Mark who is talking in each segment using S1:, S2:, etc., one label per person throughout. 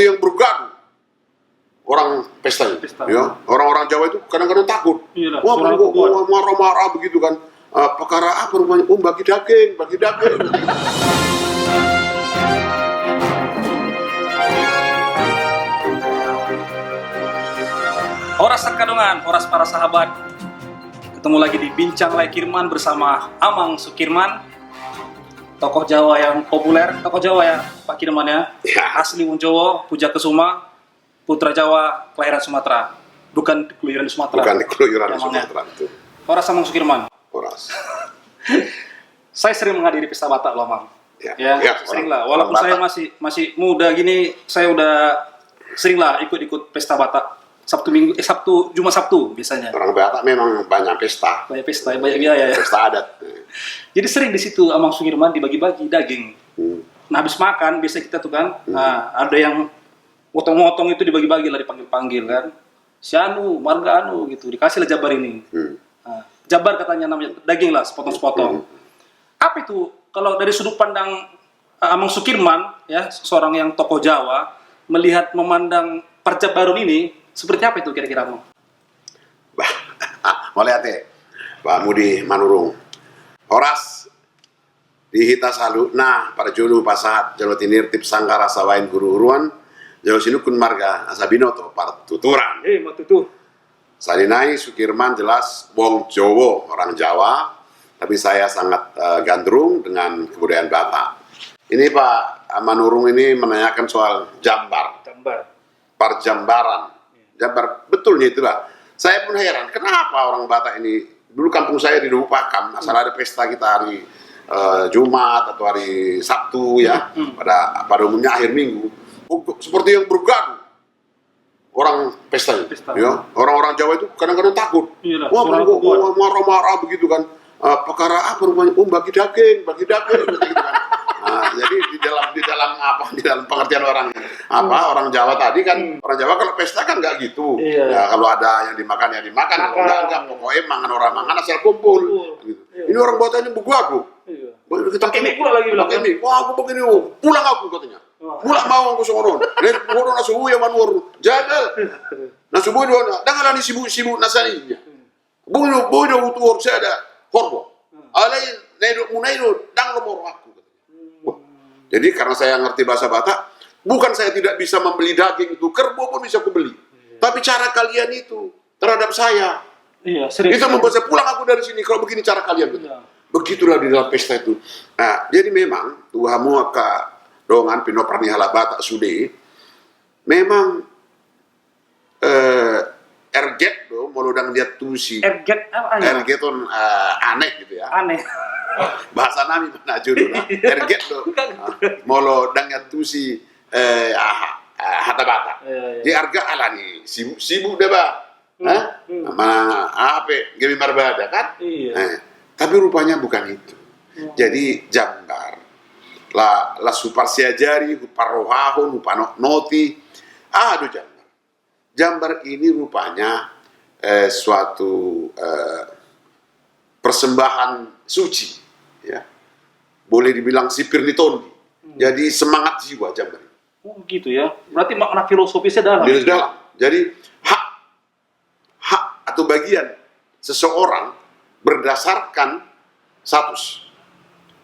S1: seperti yang bergaduh orang pesta. Ya, orang-orang Jawa itu kadang-kadang takut.
S2: Iyalah,
S1: Wah, kok marah-marah begitu kan. Perkara apa rupanya? Bagi daging.
S2: Horas Sekadongan, horas para sahabat. Ketemu lagi di Bincang Laikirman bersama Amang Sukirman, tokoh Jawa yang populer, tokoh Jawa ya Pak Kirman ya. Asli Wong Jawa, Puja Kesuma, putra Jawa, kelahiran Sumatera. Bukan di keluyuran Sumatera.
S1: Bukan di keluyuran Sumatera itu.
S2: Horas Amang Sukirman.
S1: Horas.
S2: Saya sering menghadiri pesta Batak loh, Mang. Ya, sering lah. Walaupun saya masih muda gini, saya udah sering lah ikut pesta Batak. Jumat Sabtu biasanya.
S1: Orang Batak memang banyak pesta.
S2: Banyak pesta, banyak biaya ya.
S1: Pesta adat.
S2: Jadi sering di situ Amang Sukirman dibagi-bagi daging. Nah, habis makan biasa kita tuh kan, nah, ada yang motong-motong itu dibagi-bagi lah, dipanggil-panggil kan. Si anu, marga anu gitu, dikasih lah jabar ini. Nah, jabar katanya namanya, daging lah, sepotong-sepotong. Apa itu kalau dari sudut pandang Amang Sukirman ya, seorang yang tokoh Jawa, melihat memandang perjabaran ini seperti apa itu kira-kira, Mang?
S1: Mau lihat ya, Pak Mudi Manurung. Horas dihita salu. Nah, pada julu pasahat jalo tinir tip sangkara sawain guru uruan jalo sinukun marga asabinoto para tuturan.
S2: Matutu.
S1: Salinai Sukirman jelas wong Jowo, orang Jawa, tapi saya sangat gandrung dengan kebudayaan Batak. Ini Pak Manurung ini menanyakan soal jambar. Parjambaran. Jambar, betulnya itulah. Saya pun heran, kenapa orang Batak ini, dulu kampung saya di Dupakan, asal ada pesta kita hari Jumat atau hari Sabtu ya, pada umumnya akhir minggu, seperti yang bergaduh orang pesta. Ya. Orang-orang Jawa itu kadang-kadang takut.
S2: Iyalah,
S1: wah, kok marah-marah begitu kan. Perkara apa rupanya? Bagi daging begitu kan. Nah, jadi di dalam pengertian orang Jawa tadi kan, orang Jawa kalau pesta kan nggak gitu. Ya, kalau ada yang dimakan kalau enggak pokoknya mangan asal kumpul gitu. Ini orang Batak ini begagu. Kita
S2: Pakai mie pula lagi bilang.
S1: Pakai mie. Wah, aku begini, pulang aku katanya. Pulang mau aku songoron. Nen ngono na subuh ya manur. Jadal. Na subuh do na dangalani sibu nasani. Bodo utur sada horbo. Alai nedo munaido dang nomor aku. Jadi karena saya ngerti bahasa Batak, bukan saya tidak bisa membeli daging itu, kerbau pun bisa aku beli. Tapi cara kalian itu terhadap saya, itu membuat saya pulang aku dari sini. Kalau begini cara kalian, begitulah di dalam pesta itu. Nah, jadi memang Tuhamu aka dongan pino pernihala Batak sude, memang erget do, molodang lihat tusi.
S2: Erget apa?
S1: Erget on aneh gitu ya.
S2: Aneh.
S1: Bahasa nami mana judul lah. Erget do, molo dangnya tusi hata Batak. Jadi arga alani sibuk deh bah. Sama apa? Gemi marbada kan? Tapi rupanya bukan itu. Jadi jambar. La supar siajari, uparohahon, upanoti. Aduh jambar. Jambar ini rupanya suatu persembahan suci, ya. Boleh dibilang sipir nitondi. Jadi semangat jiwa jambar.
S2: Oh gitu ya. Berarti makna filosofisnya dalam.
S1: Jadi hak atau bagian seseorang berdasarkan status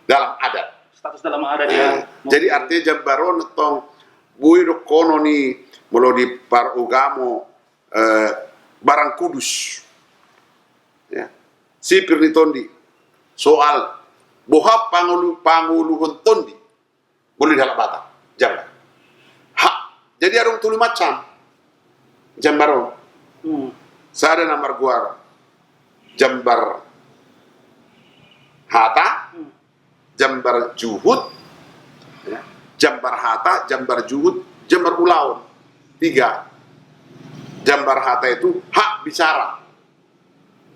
S1: dalam adat.
S2: Status dalam adat ya.
S1: Jadi artinya jambaron tong buido kono ni molo di par ugamo barang kudus. Ya. Sipir ni tondi soal boha panguluhun tondi boleh dalam Batak jambar. Hak. Jadi ada tulu macam jambaron. Saya ada nomor gua jambar hata, jambar juhud, ya. Jambar hata, jambar juhud, jambar ulaun. 3. Jambar hata itu hak bicara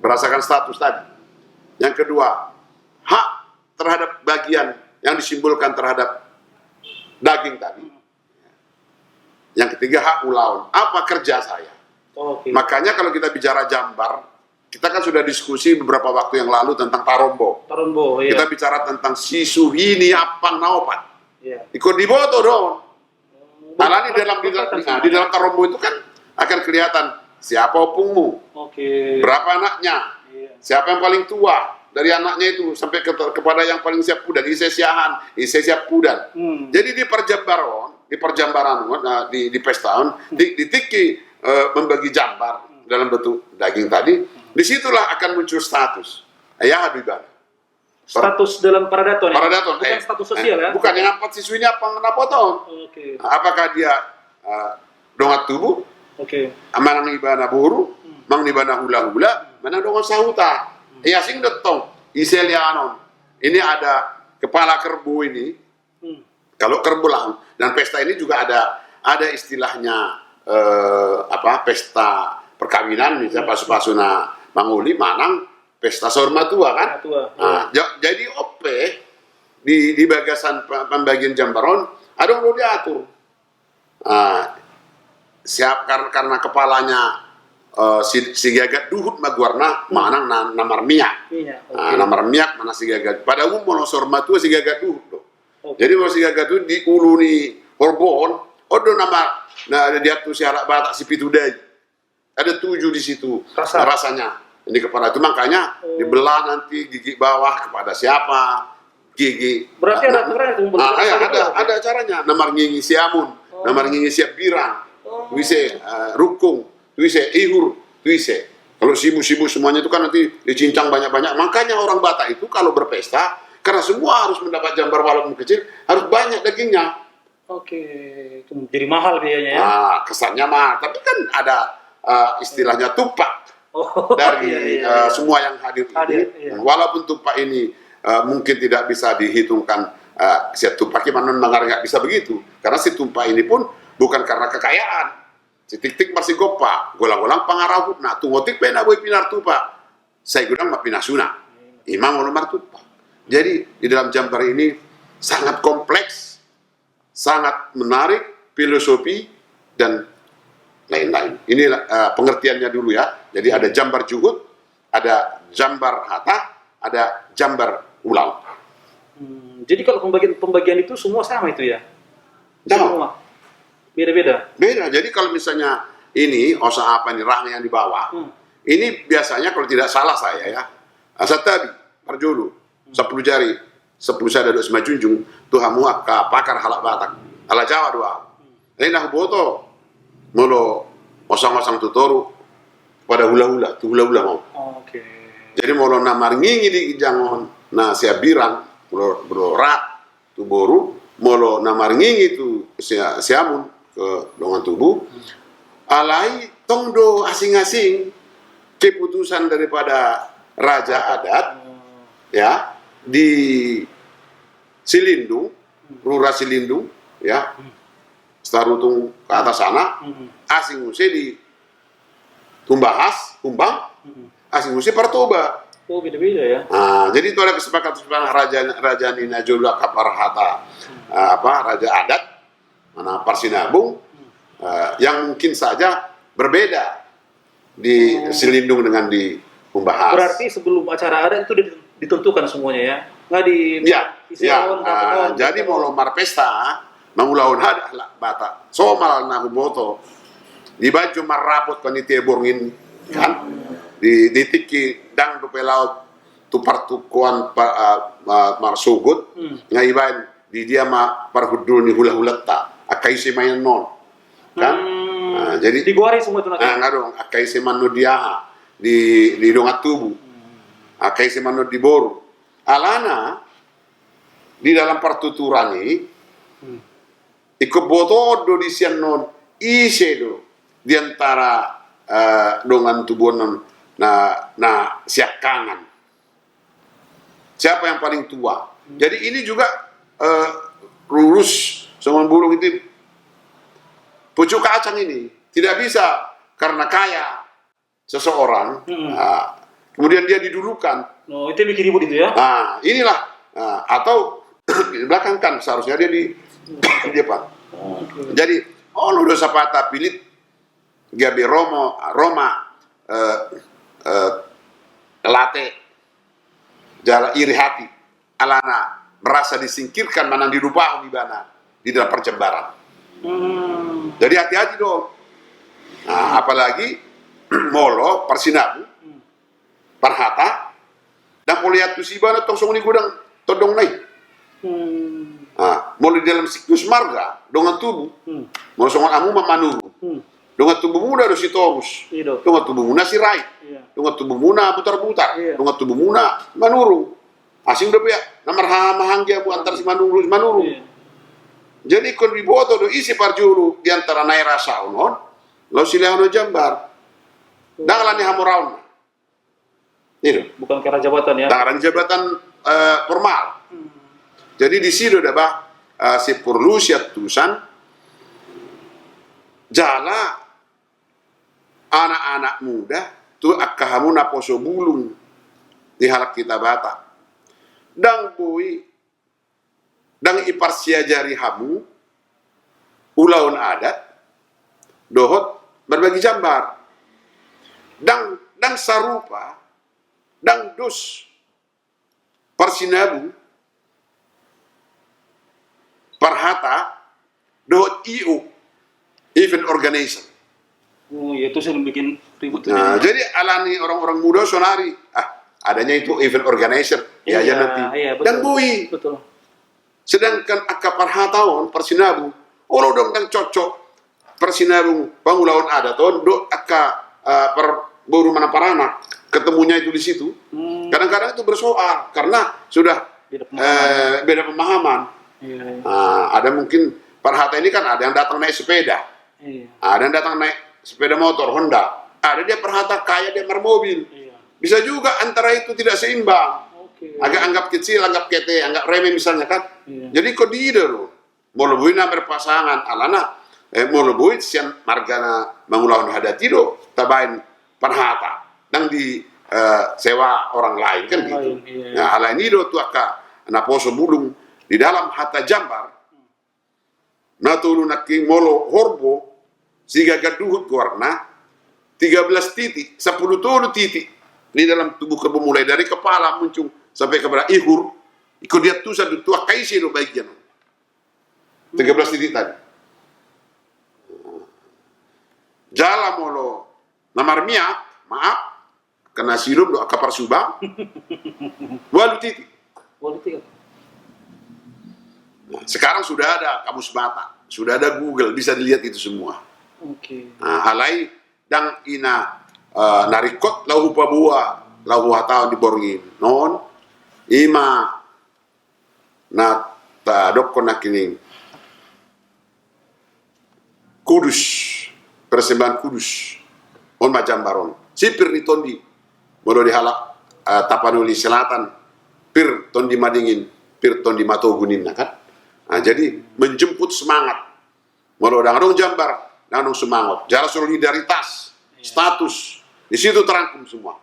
S1: berdasarkan status tadi. Yang kedua, hak terhadap bagian yang disimbolkan terhadap daging tadi. Yang ketiga, hak ulaun. Apa kerja saya? Makanya kalau kita bicara jambar, kita kan sudah diskusi beberapa waktu yang lalu tentang tarombo.
S2: Iya.
S1: Kita bicara tentang sisuhini apang naopat. Ikut diboto dong. Alani di dalam karombo itu kan akan kelihatan siapa opungmu, berapa anaknya, siapa yang paling tua dari anaknya itu sampai kepada yang paling siap pudan, isesiahan, siap pudan. Jadi di perjambaran, di pesta, di tiki membagi jambar dalam bentuk daging tadi, disitulah akan muncul status. Ya Habibana.
S2: Status dalam paradaton,
S1: paradaton
S2: bukan status sosial ya?
S1: Bukan yang empat siswinya apa potong. Apakah dia dongat tubuh? Manang ibana boru, mang ibana hula-hula, mana dongat sahuta. Ya sing detong, iselianon. Ini ada kepala kerbau ini. Kalau kerbau lang, dan pesta ini juga ada istilahnya pesta perkawinan, misalnya pasu-pasuna manguli manang pesta sormatua kan. Nah, jadi di bagasan pembagian jambaron ada yang perlu diatur. Siap karena kepalanya si gagat duhut magwarna manang namar miak. Namar miak mana si gagat. Pada umum mono sormatua si gagat duhut. Jadi kalau si gagat itu diuluni horbon, odo nama dia tuh si arak batak si pitudai. Ada 7 di situ rasanya. Ini kepala itu makanya dibelah nanti gigi bawah kepada siapa, gigi.
S2: Berarti ada aturan itu.
S1: Ada caranya. Namar ngingi siamun, namar ngingi siap birang, tuise rukung, tuise ihur, tuise. Kalau sibu-sibu semuanya itu kan nanti dicincang banyak-banyak. Makanya orang Batak itu kalau berpesta, karena semua harus mendapat jambar walaupun kecil, harus banyak dagingnya.
S2: Jadi mahal biayanya ya?
S1: Kesannya mahal, tapi kan ada istilahnya tupak. Dari semua yang hadir ini, walaupun tupak ini mungkin tidak bisa dihitungkan si tupak mana nggak bisa begitu, karena si tupak ini pun bukan karena kekayaan. Si tik-tik masih gopa, golang-golang pangarahut, nah tungotik pena boy pinar tupak, saya gudang mah pinasuna, imam olomar tupak. Jadi di dalam jambar ini sangat kompleks, sangat menarik, filosofi dan lain-lain. Ini pengertiannya dulu ya. Jadi ada jambar juhud, ada jambar hata, ada jambar ulau.
S2: Jadi kalau pembagian itu semua sama itu ya? Semua? Beda-beda?
S1: Beda. Jadi kalau misalnya ini, rahang yang di bawah, ini biasanya kalau tidak salah saya ya, asatabi, parjulu, 10 jari, 10 sada 2 semajunjung, tuhamu ka pakar halak Batak, ala Jawa doa. Ini nah boto, molo osang-osang tutoru pada hula-hula, tu hula-hula mau. Jadi molo namar ngingi di jangon, na siap birang, molo rak, tu boru, molo namar ngingi tu siamun ke dongan tubuh. Alai tongdo asing-asing keputusan daripada raja adat, ya di Silindung, Lurah Silindung, ya. Starutung ke atas sana, asing musi di Tumbahas, Kumbang, asing musi Partoba.
S2: Beda-beda ya.
S1: Jadi itu ada kesepakatan raja Nina Jula Kaparhata, raja adat, mana Parsinabung, yang mungkin saja berbeda di Silindung dengan di Tumbahas.
S2: Berarti sebelum acara adat itu ditentukan semuanya ya? Nggak di...
S1: Jadi mau lomar pesta, mangulaun hada lah Batak somal na huboto di baju marapot panitia borngin kan di tiki dang do pelaut tu partukuan marsugut ngaiban di dia ma parhudul ni hula-hula ta akai si main non kan jadi
S2: digoreng semua itu nanti
S1: ngadong akai si manu diaha di dongat tubuh akai si manu di boru alana di dalam pertuturan ini ikoboto di sianon ise do di antara dongan tubuhan na siakangan. Siapa yang paling tua? Jadi ini juga lurus sama burung itu pucuk kacang ini tidak bisa karena kaya seseorang kemudian dia didulukan.
S2: Itu bikin ribut itu ya?
S1: Inilah atau di belakang kan seharusnya dia di depan. Jadi lu udah sapata pilit gabe Roma late jala iri hati alana merasa disingkirkan mana dirubah di mana di dalam perjembaran. Jadi hati-hati dong. Nah, apalagi molo Persinabu, Parhata, dan poliat tu sibana tong song ni gudang todong nai. Molo di dalam siklus marga dengan tubuh, molo songon amu manuru. Dengan tubuh muda do si torus, dengan tubuh muna si rai, dengan tubuh muna butar-butar, dengan tubuh muna manuru. Asing udah ya, namar mahanggia bu antar si manuru. Jadi kon biboto do isi parjuru di antara nai rasa onon, lo sileono jambar, dangalani hamuraun. Itu.
S2: Bukan karena jabatan ya?
S1: Dangalani jabatan formal. Jadi di situ ada si perlu siat tusan jala anak-anak muda tu akahamu naposo bulung di halak kita bata dang bui dang iparsia jari hamu ulaun adat dohot berbagi jambar dang sarupa dang dus Persinabu Parhata dohot IU event organizer.
S2: Oh ya, itu yang bikin ribut.
S1: Nah, jadi alani orang-orang muda sonari, adanya itu event organizer, ya aja nanti.
S2: Iya, betul,
S1: dan bui.
S2: Betul.
S1: Sedangkan Parhataon Persinabu, dong dan cocok Persinabu pangulawan ada ton do per baru mana paranak ketemunya itu di situ. Kadang-kadang itu bersoal karena sudah beda pemahaman. Iya. Ada mungkin Parhata ini kan ada yang datang naik sepeda, ada yang datang naik sepeda motor Honda, ada dia Parhata kaya dia mobil. Bisa juga antara itu tidak seimbang. Agak anggap kecil, anggap kete, anggap remeh misalnya kan. Jadi kok dia loh, mau lebuhin berpasangan, alana, mau lebuhin sian margana mangulawan hadati do, tabain Parhata, dan di sewa orang lain kan gitu. Nah, ala ini do tu aka naposo bulung di dalam hata jambar, natulu naking molo horbo, siga gaduhut warna 13 titik, 10 titik di dalam tubuh kerbau mulai dari kepala muncul sampai kepada ihur, ikut dia tuh satu tua kaisi do baiknya 13 titik tadi. Jala molo namar miak, maaf, kena sirup do akapar subang, 2 titik. Nah, sekarang sudah ada kamus Batak, sudah ada Google, bisa dilihat itu semua. Nah, halai dang ina narikot lahu pabua lahu hatau di borngin non ima na ta dokko nakining Kudus persembahan Kudus on majambaron sipir di tondi modo di halak Tapanuli Selatan pir tondi madingin pir tondi matogunin kan. Nah, jadi menjemput semangat modo dong jambar dan semangat jarak solidaritas status di situ terangkum semua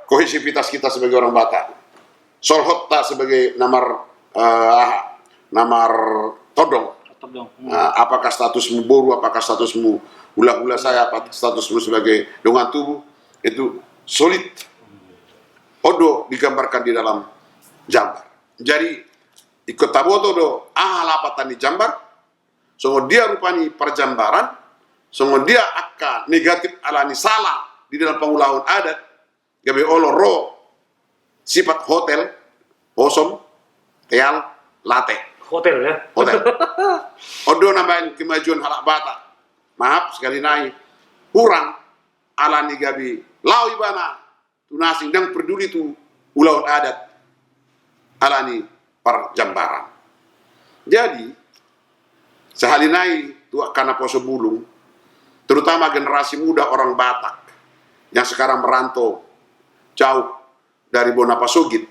S1: kohesivitas kita sebagai orang Batak solhotta sebagai namar todong. Apakah statusmu boru, apakah statusmu hula-hula saya, apakah statusmu sebagai dongan tubuh itu solid odo digambarkan di dalam jambar. Jadi ikut taboto do lapatan di jambar songo dia rupani perjambaran songo dia akka negatif alani salah di dalam pengulauan adat gabe olo ro sifat hotel osom teal late
S2: hotel ya
S1: hotel odo nambahin kemajuan halak Batak maaf sekali naik kurang alani gabe lau ibana tunasing dan peduli tu ulauan adat alani perjambaran. Jadi sehalinai tu karena poso bulung, terutama generasi muda orang Batak yang sekarang merantau jauh dari Bonapasugit.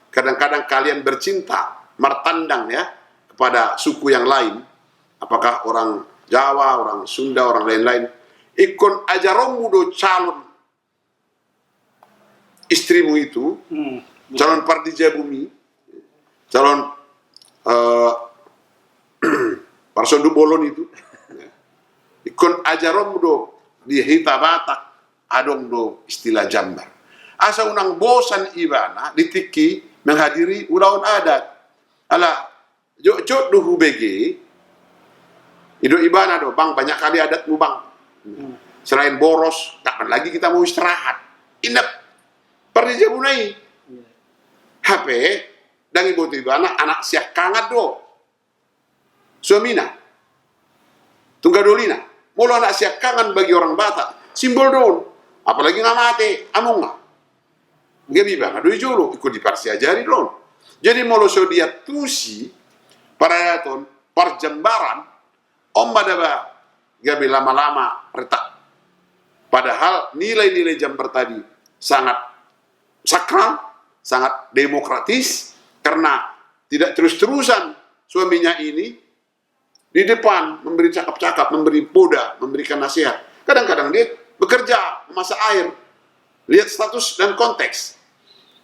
S1: Kadang-kadang kalian bercinta, mertandang ya kepada suku yang lain, apakah orang Jawa, orang Sunda, orang lain-lain. Ikon ajaromu do calon istrimu itu, calon pardija bumi, calon Parsodu Bolon itu ikon ajarom do di hita Batak adong do istilah jambar asa unang bosan ibana ditiki menghadiri ulaun adat ala jok duhu bege Ido ibana do, bang banyak kali adatmu bang. Selain boros, kapan lagi kita mau istirahat? Inap, pergi jabunai. HP, dan ibu tu ibana anak siak kangat do. Suamina, tunggadolina. Mulu anak siak kangen bagi orang Batak, simbol don. Apalagi ngamate, among nga. Gabi bang, aduh jolo, ikut diparsiajari don. Jadi mulu so dia tusi, parayaton, parjambaran, om badaba, gabi lama-lama retak. Padahal nilai-nilai Jambar tadi sangat sakral, sangat demokratis, karena tidak terus-terusan suaminya ini di depan memberi cakap-cakap, memberi poda, memberikan nasihat. Kadang-kadang dia bekerja, memasak air, lihat status dan konteks.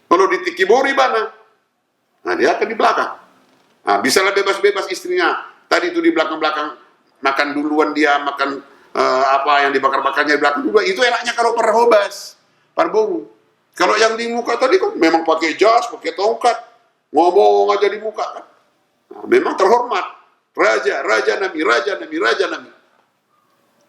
S1: Kalau di Tikibori mana, nah dia akan di belakang. Nah, bisalah bebas-bebas istrinya. Tadi itu di belakang-belakang makan duluan dia, makan apa yang dibakar-bakarnya di belakang dulu. Itu enaknya kalau perhobas, parboru. Kalau yang di muka tadi kan memang pakai jas, pakai tongkat, ngomong aja di muka kan. Nah, memang terhormat. Raja, raja nami, raja nami, raja nami.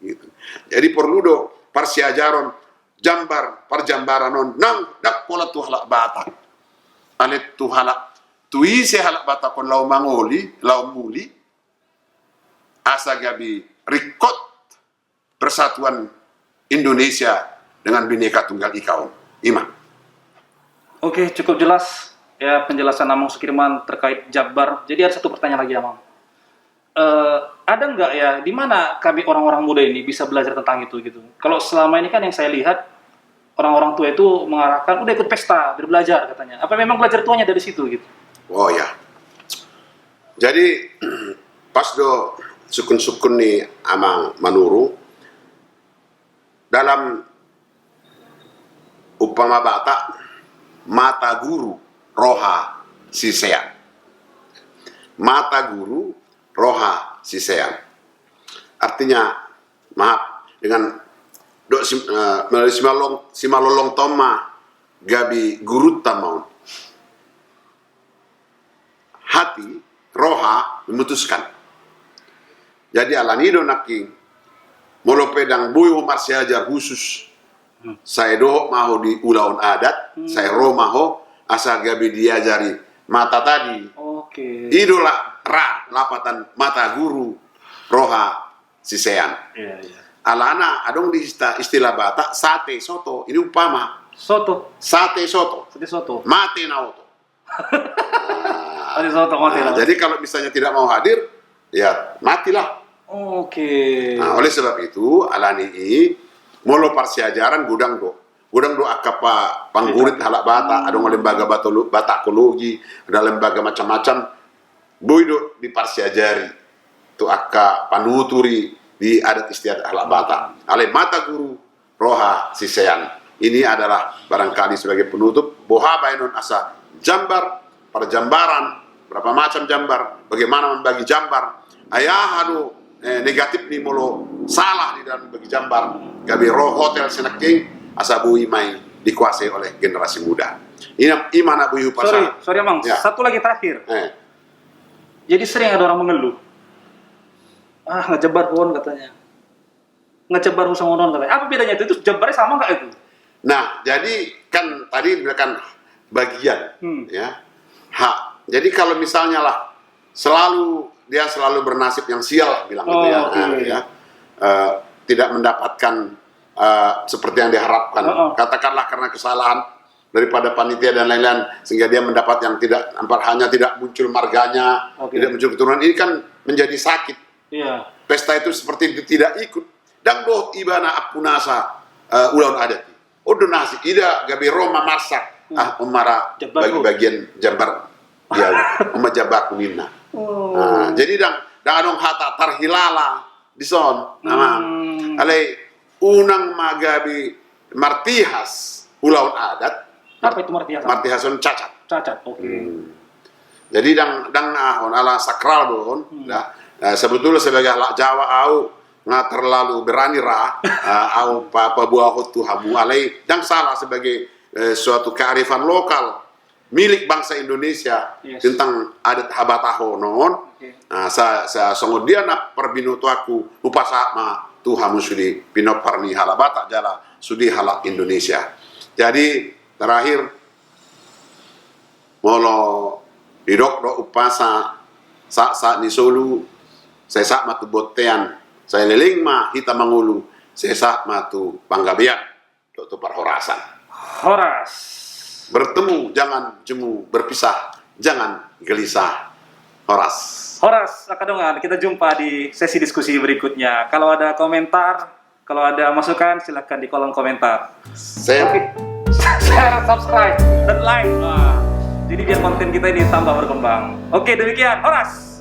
S1: Gitu. Jadi perlu do parsiajaron Jambar, parjambaranon nang dak pola tu halak Batak. Alet tu halak tuise halak Batak kon lau mangoli, lau muli. Asa gabi rikot persatuan Indonesia dengan Bhinneka Tunggal Ika. Ima.
S2: Oke, cukup jelas ya penjelasan Amang Sukirman terkait Jabar. Jadi ada satu pertanyaan lagi, Amang. Ada nggak ya di mana kami orang-orang muda ini bisa belajar tentang itu gitu? Kalau selama ini kan yang saya lihat orang-orang tua itu mengarahkan udah ikut pesta, belajar katanya. Apa memang belajar tuanya dari situ gitu?
S1: Oh ya. Jadi pas do sukun-sukun nih Amang Manuru dalam upama Batak mata guru roha sisean. Mata guru roha sisean. Artinya maaf dengan do simalolong toma gabi guru tamaun. Hati roha memutuskan. Jadi alanido naki molo pedang buyu marsiajar khusus. Saya doh maho di ulaun adat, saya roh maho asal gabi diajari mata tadi.
S2: Oke.
S1: Idola ra lapatan mata guru roha sisean.
S2: Iya, iya.
S1: Alana adong di istilah Batak sate soto. Ini upama
S2: Soto.
S1: sate soto.
S2: Sate soto.
S1: Mate naoto.
S2: Sate soto mati lah.
S1: Jadi kalau misalnya tidak mau hadir, ya matilah.
S2: Oke.
S1: Nah, oleh sebab itu alani molo parsiajaran gudang do akapa panggurit halak Batak, ada lembaga Batakologi, ada lembaga macam-macam. Boydo di parsiajari tu akka panuturi di adat istiadat halak Batak. Ale mata guru roha sisean. Ini adalah barangkali sebagai penutup boha bainon asa Jambar, perjambaran, berapa macam jambar, bagaimana membagi jambar. Ayah hadu negatif nih molo salah di dalam bagi jambar. Gabi roh hotel senaking asa bui mai dikuasai oleh generasi muda. Ini imana bui pasal.
S2: Sorry Amang,
S1: Ya.
S2: satu lagi terakhir. Jadi sering ada orang mengeluh. Ngejebar pohon katanya. Ngejebar usang pohon katanya. Apa bedanya itu? Itu jebarnya sama nggak itu?
S1: Nah, jadi kan tadi diberikan bagian, ya. Hak. Jadi kalau misalnya lah dia selalu bernasib yang sial, bilang gitu ya.
S2: Okay.
S1: Ya. Tidak mendapatkan seperti yang diharapkan. Katakanlah karena kesalahan daripada panitia dan lain-lain sehingga dia mendapat yang hanya tidak muncul marganya, tidak muncul keturunan. Ini kan menjadi sakit.
S2: Iya.
S1: Pesta itu seperti tidak ikut. Dan doh ibana apunasa ulaun adat. Donasi ida gabi Roma masak umara bagi-bagian Jambar ya Jabar minna. Jadi dang adong hata tarhilala di son nama alai unang magabi martihas ulaun adat.
S2: Apa itu martihas?
S1: Martihason cacat.
S2: Cacat. Oke.
S1: Jadi dang ahon ala sakral don. Sebetulnya sebagai halak Jawa au nggak terlalu berani au buah tu hamu alai dan salah sebagai suatu kearifan lokal milik bangsa Indonesia tentang adat habataho non. Nah, sa songodia na perbinoto aku upasama Tuhan sudi pinoparni halabata jala sudi halak Indonesia. Jadi terakhir molo didok do upasa sa ni solu saya sak matu botean saya leling ma hita mangulu saya sak matu panggabean tu perhorasan.
S2: Horas.
S1: Bertemu jangan jemu, berpisah jangan gelisah. Horas.
S2: Akadongan, kita jumpa di sesi diskusi berikutnya. Kalau ada komentar, kalau ada masukan, silahkan di kolom komentar. Share, subscribe, dan like. Jadi biar konten kita ini tambah berkembang. Oke, demikian. Horas.